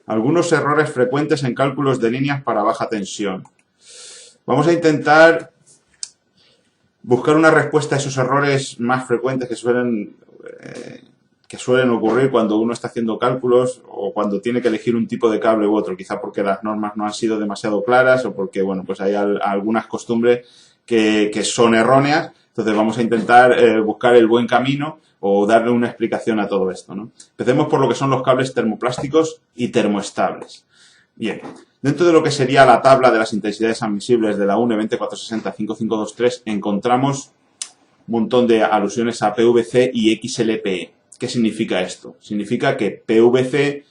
Algunos errores frecuentes en cálculos de líneas para baja tensión. Vamos a intentar buscar una respuesta a esos errores más frecuentes que suelen ocurrir cuando uno está haciendo cálculos o cuando tiene que elegir un tipo de cable u otro, quizá porque las normas no han sido demasiado claras o porque, bueno, pues hay algunas costumbres que son erróneas. Entonces vamos a intentar buscar el buen camino o darle una explicación a todo esto, ¿no? Empecemos por lo que son los cables termoplásticos y termoestables. Bien, dentro de lo que sería la tabla de las intensidades admisibles de la UNE 20460-5523 encontramos un montón de alusiones a PVC y XLPE. ¿Qué significa esto? Significa que PVC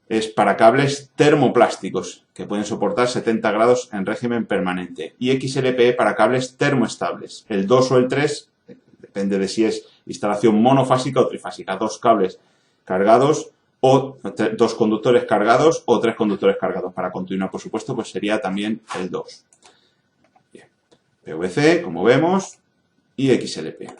es para cables termoplásticos que pueden soportar 70 grados en régimen permanente y XLPE para cables termoestables. El 2 o el 3, depende de si es instalación monofásica o trifásica. 2 cables cargados o 2 conductores cargados o 3 conductores cargados. Para continuar, por supuesto, pues sería también el 2. Bien. PVC, como vemos, y XLPE.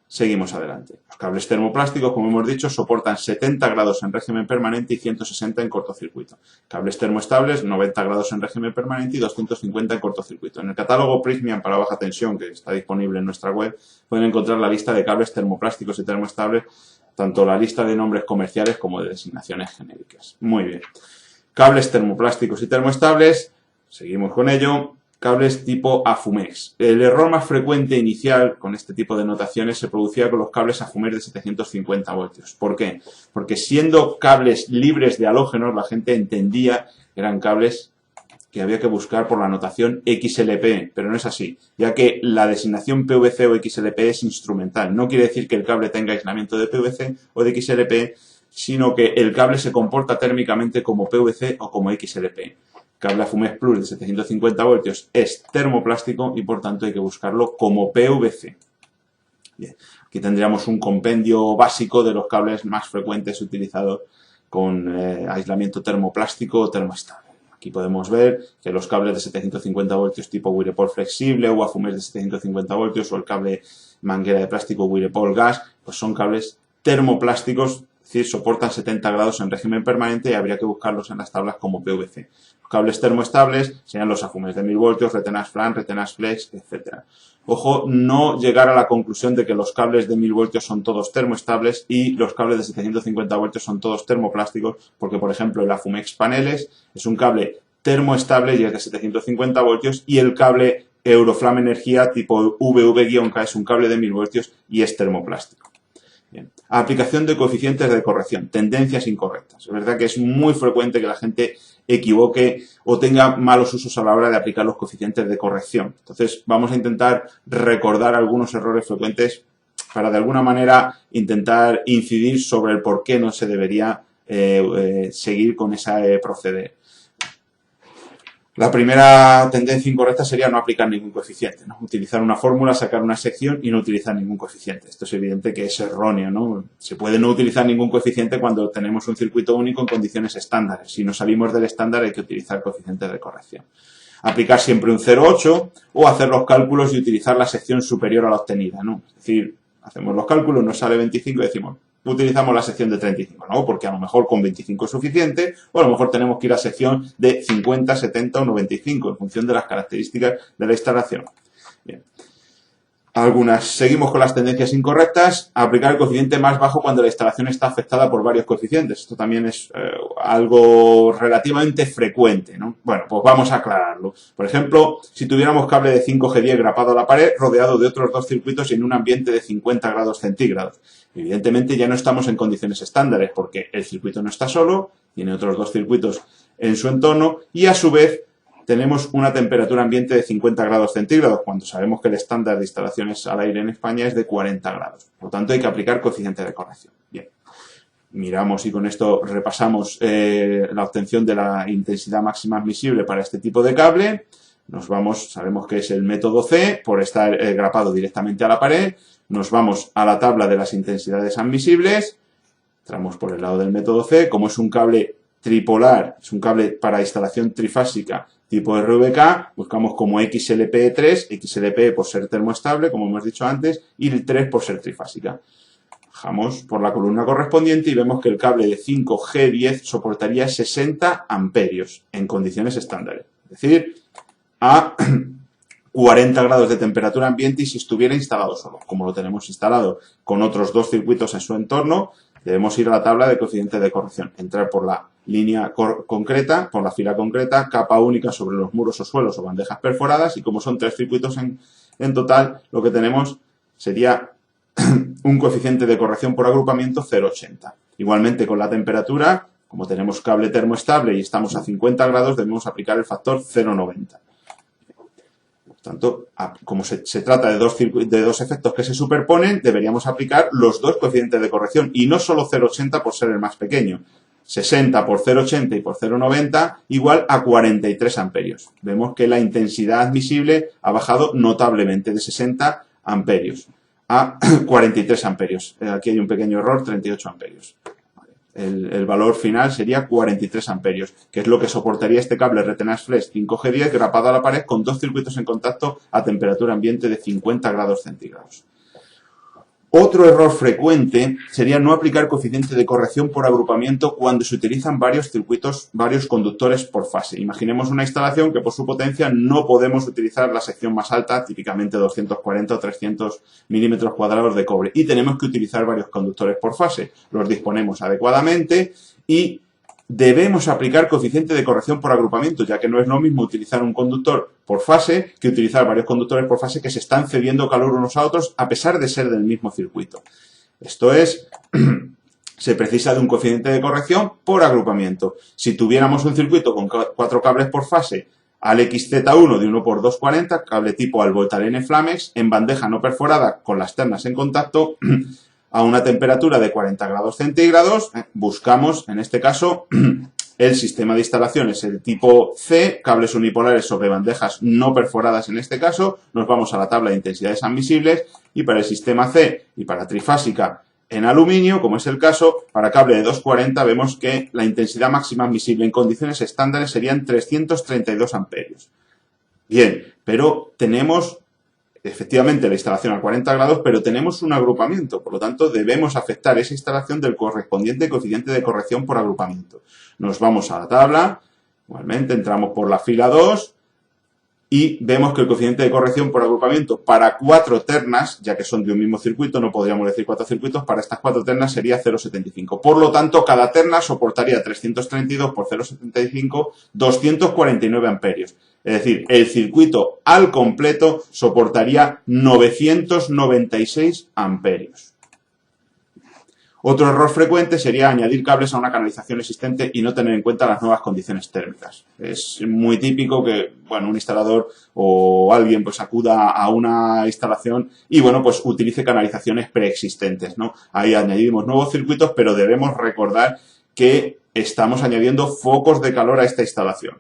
Seguimos adelante. Los cables termoplásticos, como hemos dicho, soportan 70 grados en régimen permanente y 160 en cortocircuito. Cables termoestables, 90 grados en régimen permanente y 250 en cortocircuito. En el catálogo Prysmian para baja tensión, que está disponible en nuestra web, pueden encontrar la lista de cables termoplásticos y termoestables, tanto la lista de nombres comerciales como de designaciones genéricas. Muy bien. Cables termoplásticos y termoestables, seguimos con ello. Cables tipo AFUMEX. El error más frecuente inicial con este tipo de notaciones se producía con los cables AFUMEX de 750 voltios. ¿Por qué? Porque siendo cables libres de halógenos, la gente entendía que eran cables que había que buscar por la notación XLPE, pero no es así, ya que la designación PVC o XLPE es instrumental. No quiere decir que el cable tenga aislamiento de PVC o de XLPE, sino que el cable se comporta térmicamente como PVC o como XLPE. Cable AFUMEX Plus de 750 voltios es termoplástico y por tanto hay que buscarlo como PVC. Bien. Aquí tendríamos un compendio básico de los cables más frecuentes utilizados con aislamiento termoplástico o termoestable. Aquí podemos ver que los cables de 750 voltios tipo Wirepol flexible o AFUMEX de 750 voltios o el cable manguera de plástico Wirepol gas, pues son cables termoplásticos, es decir, soportan 70 grados en régimen permanente y habría que buscarlos en las tablas como PVC. Los cables termoestables serían los AFUMEX de 1000 voltios, Retenas Flan, Retenas Flex, etc. Ojo, no llegar a la conclusión de que los cables de 1000 voltios son todos termoestables y los cables de 750 voltios son todos termoplásticos, porque, por ejemplo, el AFUMEX Paneles es un cable termoestable y es de 750 voltios y el cable Euroflame Energía tipo VV-K es un cable de 1000 voltios y es termoplástico. Bien. Aplicación de coeficientes de corrección, tendencias incorrectas. Es verdad que es muy frecuente que la gente equivoque o tenga malos usos a la hora de aplicar los coeficientes de corrección. Entonces, vamos a intentar recordar algunos errores frecuentes para de alguna manera intentar incidir sobre el por qué no se debería seguir con ese proceder. La primera tendencia incorrecta sería no aplicar ningún coeficiente, ¿no? Utilizar una fórmula, sacar una sección y no utilizar ningún coeficiente. Esto es evidente que es erróneo, ¿no? Se puede no utilizar ningún coeficiente cuando tenemos un circuito único en condiciones estándares. Si nos salimos del estándar hay que utilizar coeficientes de corrección. Aplicar siempre un 0,8 o hacer los cálculos y utilizar la sección superior a la obtenida, ¿no? Es decir, hacemos los cálculos, nos sale 25 y decimos, utilizamos la sección de 35, ¿no? Porque a lo mejor con 25 es suficiente o a lo mejor tenemos que ir a sección de 50, 70 o 95 en función de las características de la instalación. Bien. Seguimos con las tendencias incorrectas. Aplicar el coeficiente más bajo cuando la instalación está afectada por varios coeficientes. Esto también es algo relativamente frecuente, ¿no? Bueno, pues vamos a aclararlo. Por ejemplo, si tuviéramos cable de 5G10 grapado a la pared, rodeado de otros dos circuitos y en un ambiente de 50 grados centígrados. Evidentemente ya no estamos en condiciones estándares porque el circuito no está solo, tiene otros dos circuitos en su entorno y a su vez tenemos una temperatura ambiente de 50 grados centígrados, cuando sabemos que el estándar de instalaciones al aire en España es de 40 grados. Por lo tanto, hay que aplicar coeficiente de corrección. Bien. Miramos y con esto repasamos la obtención de la intensidad máxima admisible para este tipo de cable. Nos vamos, sabemos que es el método C, por estar grapado directamente a la pared. Nos vamos a la tabla de las intensidades admisibles. Entramos por el lado del método C. Como es un cable tripolar, es un cable para instalación trifásica tipo RVK, buscamos como XLPE3, XLPE por ser termoestable, como hemos dicho antes, y el 3 por ser trifásica. Bajamos por la columna correspondiente y vemos que el cable de 5G10 soportaría 60 amperios en condiciones estándares. Es decir, a 40 grados de temperatura ambiente y si estuviera instalado solo. Como lo tenemos instalado con otros dos circuitos en su entorno, debemos ir a la tabla de coeficiente de corrección. Entrar por la línea concreta, por la fila concreta, capa única sobre los muros o suelos o bandejas perforadas y como son tres circuitos en total, lo que tenemos sería un coeficiente de corrección por agrupamiento 0,80. Igualmente con la temperatura, como tenemos cable termoestable y estamos a 50 grados, debemos aplicar el factor 0,90. Por tanto, como se trata de dos efectos que se superponen, deberíamos aplicar los dos coeficientes de corrección y no solo 0,80 por ser el más pequeño. 60 por 0,80 y por 0,90 igual a 43 amperios. Vemos que la intensidad admisible ha bajado notablemente de 60 amperios a 43 amperios. Aquí hay un pequeño error, 38 amperios. El valor final sería 43 amperios, que es lo que soportaría este cable Retenas Flex 5G10 grapado a la pared con dos circuitos en contacto a temperatura ambiente de 50 grados centígrados. Otro error frecuente sería no aplicar coeficiente de corrección por agrupamiento cuando se utilizan varios circuitos, varios conductores por fase. Imaginemos una instalación que por su potencia no podemos utilizar la sección más alta, típicamente 240 o 300 milímetros cuadrados de cobre, y tenemos que utilizar varios conductores por fase. Los disponemos adecuadamente y debemos aplicar coeficiente de corrección por agrupamiento, ya que no es lo mismo utilizar un conductor por fase que utilizar varios conductores por fase que se están cediendo calor unos a otros a pesar de ser del mismo circuito. Esto es, se precisa de un coeficiente de corrección por agrupamiento. Si tuviéramos un circuito con 4 cables por fase al XZ1 de 1 por 240, cable tipo al Voltaren Flamex, en bandeja no perforada con las ternas en contacto, a una temperatura de 40 grados centígrados, buscamos, en este caso, el sistema de instalaciones, el tipo C, cables unipolares sobre bandejas no perforadas en este caso, nos vamos a la tabla de intensidades admisibles y para el sistema C y para trifásica en aluminio, como es el caso, para cable de 240 vemos que la intensidad máxima admisible en condiciones estándares serían 332 amperios. Bien, pero tenemos efectivamente la instalación a 40 grados, pero tenemos un agrupamiento, por lo tanto debemos afectar esa instalación del correspondiente coeficiente de corrección por agrupamiento. Nos vamos a la tabla, igualmente entramos por la fila 2 y vemos que el coeficiente de corrección por agrupamiento para 4 ternas, ya que son de un mismo circuito, no podríamos decir 4 circuitos, para estas 4 ternas sería 0,75. Por lo tanto, cada terna soportaría 332 por 0,75, 249 amperios. Es decir, el circuito al completo soportaría 996 amperios. Otro error frecuente sería añadir cables a una canalización existente y no tener en cuenta las nuevas condiciones térmicas. Es muy típico que, bueno, un instalador o alguien pues acuda a una instalación y, bueno, pues utilice canalizaciones preexistentes, ¿no? Ahí añadimos nuevos circuitos, pero debemos recordar que estamos añadiendo focos de calor a esta instalación.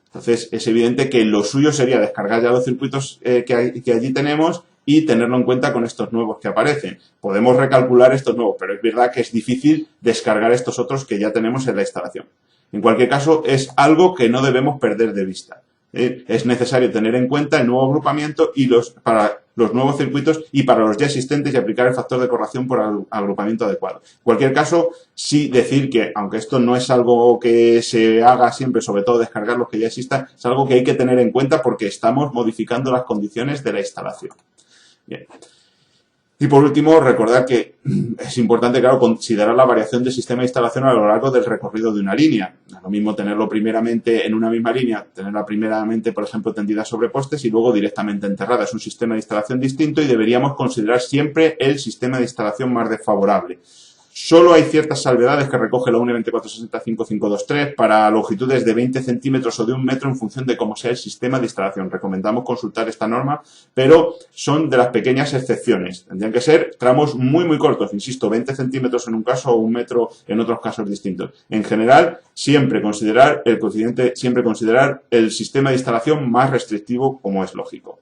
Entonces, es evidente que lo suyo sería descargar ya los circuitos que allí tenemos y tenerlo en cuenta con estos nuevos que aparecen. Podemos recalcular estos nuevos, pero es verdad que es difícil descargar estos otros que ya tenemos en la instalación. En cualquier caso, es algo que no debemos perder de vista. Es necesario tener en cuenta el nuevo agrupamiento y para los nuevos circuitos y para los ya existentes y aplicar el factor de corrección por agrupamiento adecuado. En cualquier caso, sí decir que, aunque esto no es algo que se haga siempre, sobre todo descargar los que ya existan, es algo que hay que tener en cuenta porque estamos modificando las condiciones de la instalación. Bien. Y por último, recordar que es importante, claro, considerar la variación del sistema de instalación a lo largo del recorrido de una línea. No es lo mismo tenerlo primeramente en una misma línea, tenerla primeramente, por ejemplo, tendida sobre postes y luego directamente enterrada. Es un sistema de instalación distinto y deberíamos considerar siempre el sistema de instalación más desfavorable. Solo hay ciertas salvedades que recoge la UNE 2465523 para longitudes de 20 centímetros o de 1 metro en función de cómo sea el sistema de instalación. Recomendamos consultar esta norma, pero son de las pequeñas excepciones. Tendrían que ser tramos muy cortos, insisto, 20 centímetros en un caso o 1 metro en otros casos distintos. En general, siempre considerar el coeficiente, siempre considerar el sistema de instalación más restrictivo como es lógico.